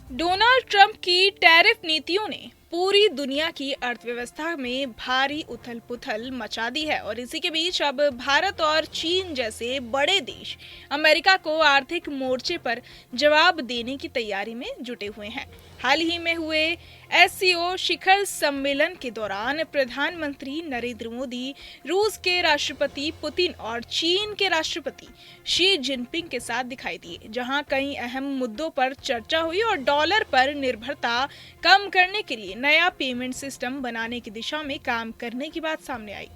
Donald Trump की tariff नीतियों ने पूरी दुनिया की अर्थव्यवस्था में भारी उथल पुथल मचा दी है और इसी के बीच अब भारत और चीन जैसे बड़े देश अमेरिका को आर्थिक मोर्चे पर जवाब देने की तैयारी में जुटे हुए हैं। हाल ही में हुए एससीओ शिखर सम्मेलन के दौरान प्रधानमंत्री नरेंद्र मोदी रूस के राष्ट्रपति पुतिन और चीन के राष्ट्रपति शी जिनपिंग के साथ दिखाई दिए, जहां कई अहम मुद्दों पर चर्चा हुई और डॉलर पर निर्भरता कम करने के लिए नया पेमेंट सिस्टम बनाने की दिशा में काम करने की बात सामने आई।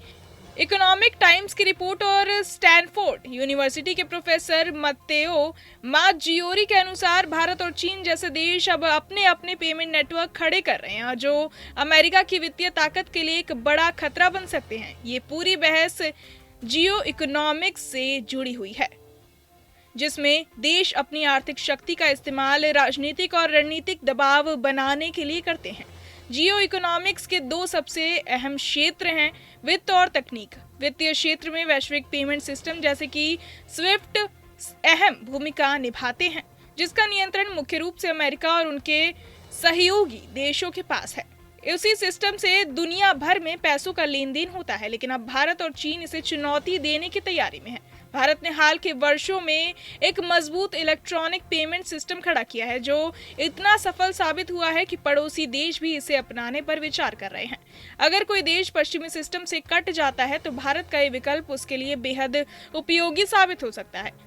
इकोनॉमिक टाइम्स की रिपोर्ट और स्टैनफोर्ड यूनिवर्सिटी के प्रोफेसर मत्तेओ माज्जिओरी के अनुसार भारत और चीन जैसे देश अब अपने अपने पेमेंट नेटवर्क खड़े कर रहे हैं, जो अमेरिका की वित्तीय ताकत के लिए एक बड़ा खतरा बन सकते हैं। ये पूरी बहस जियो इकोनॉमिक्स से जुड़ी हुई है, जिसमें देश अपनी आर्थिक शक्ति का इस्तेमाल राजनीतिक और रणनीतिक दबाव बनाने के लिए करते हैं। जियो इकोनॉमिक्स के दो सबसे अहम क्षेत्र हैं वित्त और तकनीक। वित्तीय क्षेत्र में वैश्विक पेमेंट सिस्टम जैसे कि स्विफ्ट अहम भूमिका निभाते हैं, जिसका नियंत्रण मुख्य रूप से अमेरिका और उनके सहयोगी देशों के पास है। उसी सिस्टम से दुनिया भर में पैसों का लेन देन होता है, लेकिन अब भारत और चीन इसे चुनौती देने की तैयारी में है। भारत ने हाल के वर्षों में एक मजबूत इलेक्ट्रॉनिक पेमेंट सिस्टम खड़ा किया है, जो इतना सफल साबित हुआ है कि पड़ोसी देश भी इसे अपनाने पर विचार कर रहे हैं। अगर कोई देश पश्चिमी सिस्टम से कट जाता है तो भारत का ये विकल्प उसके लिए बेहद उपयोगी साबित हो सकता है।